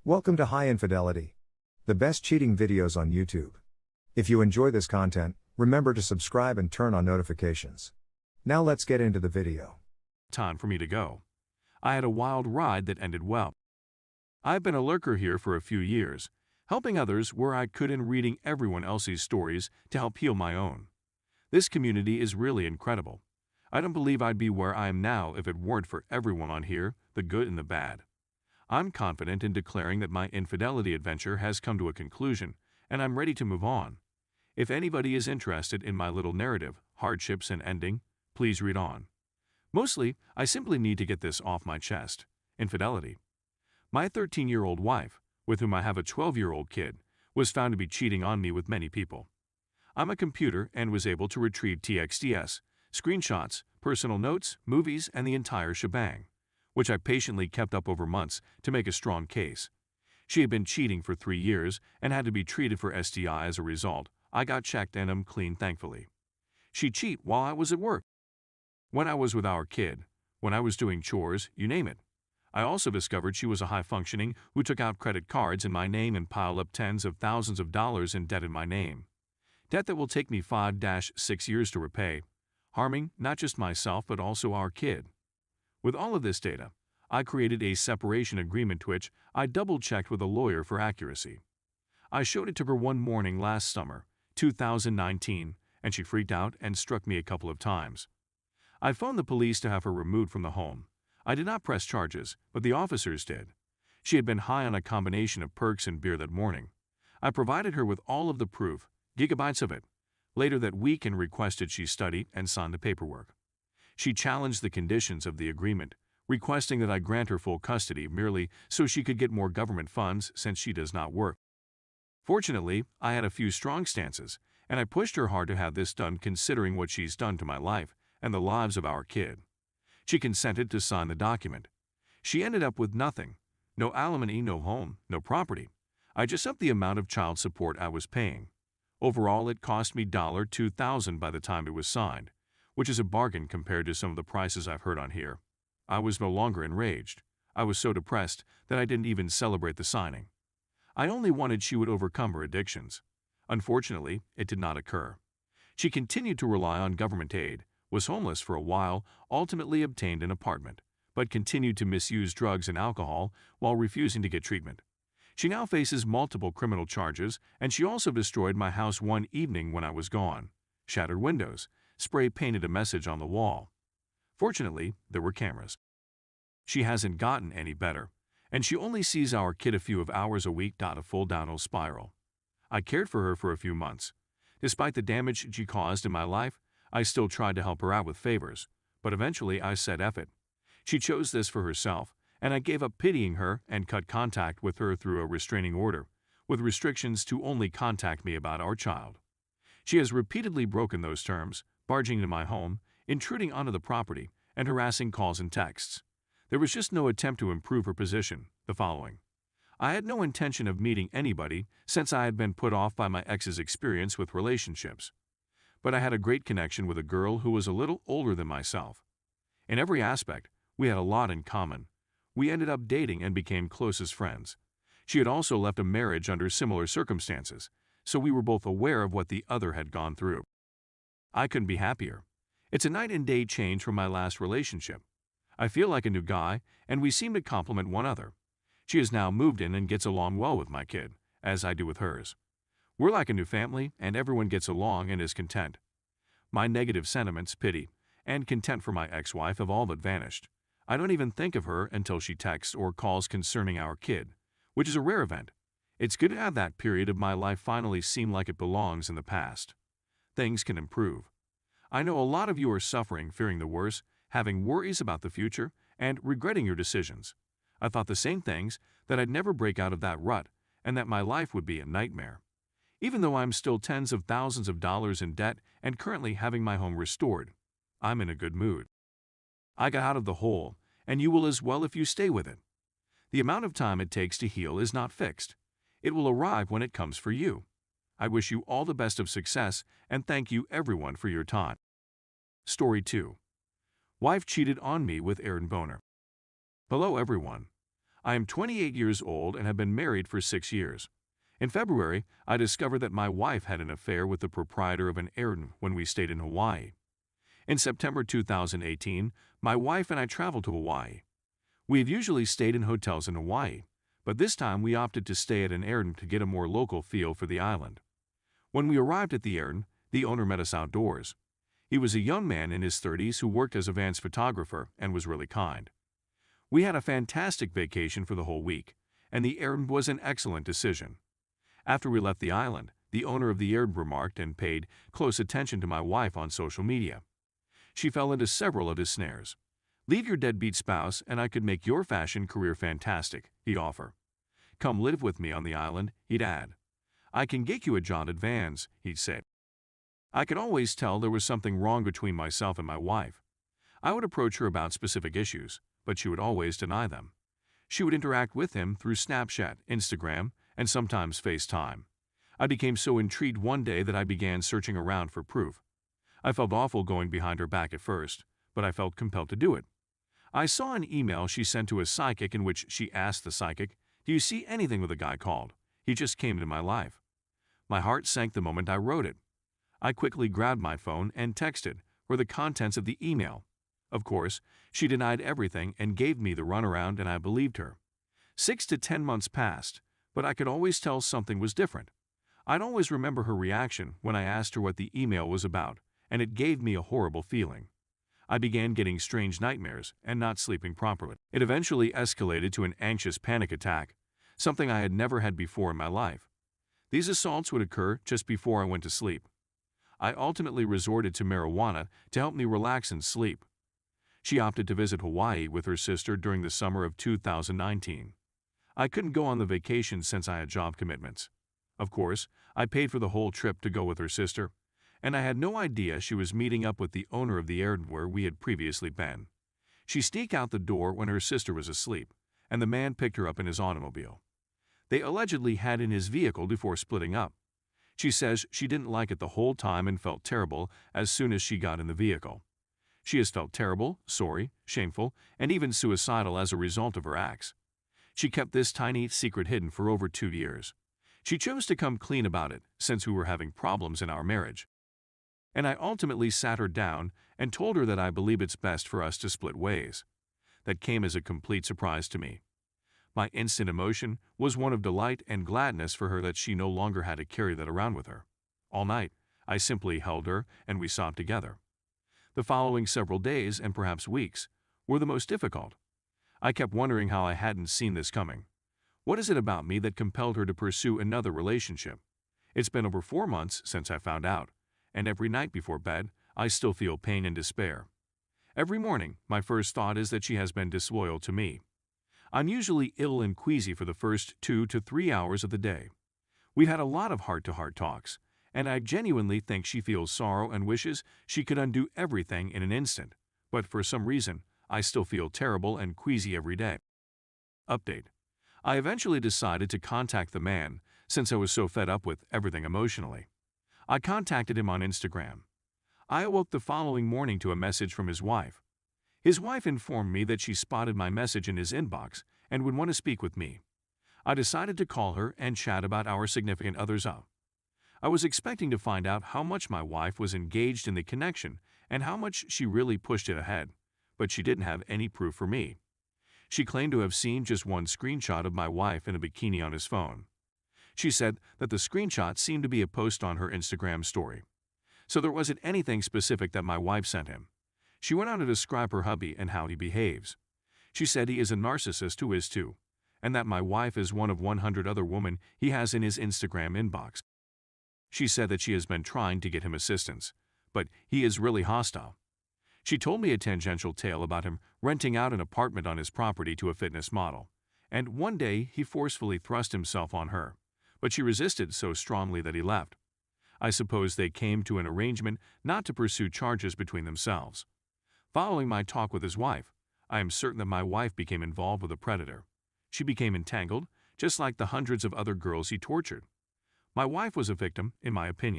Welcome to High Infidelity, the best cheating videos on YouTube. If you enjoy this content, remember to subscribe and turn on notifications. Now let's get into the video. Time for me to go. I had a wild ride that ended well. I've been a lurker here for a few years, helping others where I could and reading everyone else's stories to help heal my own. This community is really incredible. I don't believe I'd be where I am now if it weren't for everyone on here, the good and the bad. I'm confident in declaring that my infidelity adventure has come to a conclusion, and I'm ready to move on. If anybody is interested in my little narrative, hardships and ending, please read on. Mostly, I simply need to get this off my chest. Infidelity. My 13-year-old wife, with whom I have a 12-year-old kid, was found to be cheating on me with many people. I'm a computer and was able to retrieve TXTs, screenshots, personal notes, movies, and the entire shebang, which I patiently kept up over months to make a strong case. She had been cheating for 3 years and had to be treated for STI as a result. I got checked and I'm clean, thankfully. She'd cheat while I was at work, when I was with our kid, when I was doing chores, you name it. I also discovered she was a high-functioning who took out credit cards in my name and piled up tens of thousands of dollars in debt in my name. Debt that will take me 5-6 years to repay, harming not just myself but also our kid. With all of this data, I created a separation agreement which I double-checked with a lawyer for accuracy. I showed it to her one morning last summer, 2019, and she freaked out and struck me a couple of times. I phoned the police to have her removed from the home. I did not press charges, but the officers did. She had been high on a combination of perks and beer that morning. I provided her with all of the proof, gigabytes of it, later that week, and requested she study and sign the paperwork. She challenged the conditions of the agreement, requesting that I grant her full custody merely so she could get more government funds since she does not work. Fortunately, I had a few strong stances, and I pushed her hard to have this done considering what she's done to my life and the lives of our kid. She consented to sign the document. She ended up with nothing. No alimony, no home, no property. I just upped the amount of child support I was paying. Overall, it cost me $2,000 by the time it was signed, which is a bargain compared to some of the prices I've heard on here. I was no longer enraged. I was so depressed that I didn't even celebrate the signing. I only wanted she would overcome her addictions. Unfortunately, it did not occur. She continued to rely on government aid, was homeless for a while, ultimately obtained an apartment, but continued to misuse drugs and alcohol while refusing to get treatment. She now faces multiple criminal charges, and she also destroyed my house one evening when I was gone, shattered windows, spray-painted a message on the wall. Fortunately, there were cameras. She hasn't gotten any better, and she only sees our kid a few hours a week. A full downhill spiral. I cared for her for a few months. Despite the damage she caused in my life, I still tried to help her out with favors, but eventually I said F it. She chose this for herself, and I gave up pitying her and cut contact with her through a restraining order, with restrictions to only contact me about our child. She has repeatedly broken those terms, barging into my home, intruding onto the property, and harassing calls and texts. There was just no attempt to improve her position. The following. I had no intention of meeting anybody since I had been put off by my ex's experience with relationships. But I had a great connection with a girl who was a little older than myself. In every aspect, we had a lot in common. We ended up dating and became close as friends. She had also left a marriage under similar circumstances, so we were both aware of what the other had gone through. I couldn't be happier. It's a night and day change from my last relationship. I feel like a new guy, and we seem to complement one another. She has now moved in and gets along well with my kid, as I do with hers. We're like a new family, and everyone gets along and is content. My negative sentiments, pity, and contempt for my ex-wife have all but vanished. I don't even think of her until she texts or calls concerning our kid, which is a rare event. It's good to have that period of my life finally seem like it belongs in the past. Things can improve. I know a lot of you are suffering, fearing the worst, having worries about the future, and regretting your decisions. I thought the same things, that I'd never break out of that rut, and that my life would be a nightmare. Even though I'm still tens of thousands of dollars in debt and currently having my home restored, I'm in a good mood. I got out of the hole, and you will as well if you stay with it. The amount of time it takes to heal is not fixed. It will arrive when it comes for you. I wish you all the best of success, and thank you everyone for your time. Story 2. Wife cheated on me with Aaron Boner. Hello everyone. I am 28 years old and have been married for 6 years. In February, I discovered that my wife had an affair with the proprietor of an errand when we stayed in Hawaii. In September 2018, my wife and I traveled to Hawaii. We have usually stayed in hotels in Hawaii, but this time we opted to stay at an errand to get a more local feel for the island. When we arrived at the errand, the owner met us outdoors. He was a young man in his 30s who worked as a Vans photographer and was really kind. We had a fantastic vacation for the whole week, and the errand was an excellent decision. After we left the island, the owner of the errand remarked and paid close attention to my wife on social media. She fell into several of his snares. "Leave your deadbeat spouse and I could make your fashion career fantastic," he'd offer. "Come live with me on the island," he'd add. "I can get you a job at Vans," he'd say. I could always tell there was something wrong between myself and my wife. I would approach her about specific issues, but she would always deny them. She would interact with him through Snapchat, Instagram, and sometimes FaceTime. I became so intrigued one day that I began searching around for proof. I felt awful going behind her back at first, but I felt compelled to do it. I saw an email she sent to a psychic in which she asked the psychic, "Do you see anything with a guy called? He just came into my life." My heart sank the moment I wrote it. I quickly grabbed my phone and texted her the contents of the email. Of course, she denied everything and gave me the runaround, and I believed her. 6 to 10 months passed, but I could always tell something was different. I'd always remember her reaction when I asked her what the email was about, and it gave me a horrible feeling. I began getting strange nightmares and not sleeping properly. It eventually escalated to an anxious panic attack, something I had never had before in my life. These assaults would occur just before I went to sleep. I ultimately resorted to marijuana to help me relax and sleep. She opted to visit Hawaii with her sister during the summer of 2019. I couldn't go on the vacation since I had job commitments. Of course, I paid for the whole trip to go with her sister, and I had no idea she was meeting up with the owner of the errand where we had previously been. She sneaked out the door when her sister was asleep, and the man picked her up in his automobile. They allegedly had in his vehicle before splitting up. She says she didn't like it the whole time and felt terrible as soon as she got in the vehicle. She has felt terrible, sorry, shameful, and even suicidal as a result of her acts. She kept this tiny secret hidden for over 2 years. She chose to come clean about it since we were having problems in our marriage. And I ultimately sat her down and told her that I believe it's best for us to split ways. That came as a complete surprise to me. My instant emotion was one of delight and gladness for her that she no longer had to carry that around with her. All night, I simply held her and we sobbed together. The following several days, and perhaps weeks, were the most difficult. I kept wondering how I hadn't seen this coming. What is it about me that compelled her to pursue another relationship? It's been over 4 months since I found out, and every night before bed, I still feel pain and despair. Every morning, my first thought is that she has been disloyal to me. I'm usually ill and queasy for the first 2 to 3 hours of the day. We've had a lot of heart-to-heart talks, and I genuinely think she feels sorrow and wishes she could undo everything in an instant, but for some reason, I still feel terrible and queasy every day. Update. I eventually decided to contact the man since I was so fed up with everything emotionally. I contacted him on Instagram. I awoke the following morning to a message from his wife. His wife informed me that she spotted my message in his inbox and would want to speak with me. I decided to call her and chat about our significant others up. I was expecting to find out how much my wife was engaged in the connection and how much she really pushed it ahead, but she didn't have any proof for me. She claimed to have seen just one screenshot of my wife in a bikini on his phone. She said that the screenshot seemed to be a post on her Instagram story. So there wasn't anything specific that my wife sent him. She went on to describe her hubby and how he behaves. She said he is a narcissist who is too, and that my wife is one of 100 other women he has in his Instagram inbox. She said that she has been trying to get him assistance, but he is really hostile. She told me a tangential tale about him renting out an apartment on his property to a fitness model, and one day he forcefully thrust himself on her, but she resisted so strongly that he left. I suppose they came to an arrangement not to pursue charges between themselves. Following my talk with his wife, I am certain that my wife became involved with a predator. She became entangled, just like the hundreds of other girls he tortured. My wife was a victim, in my opinion.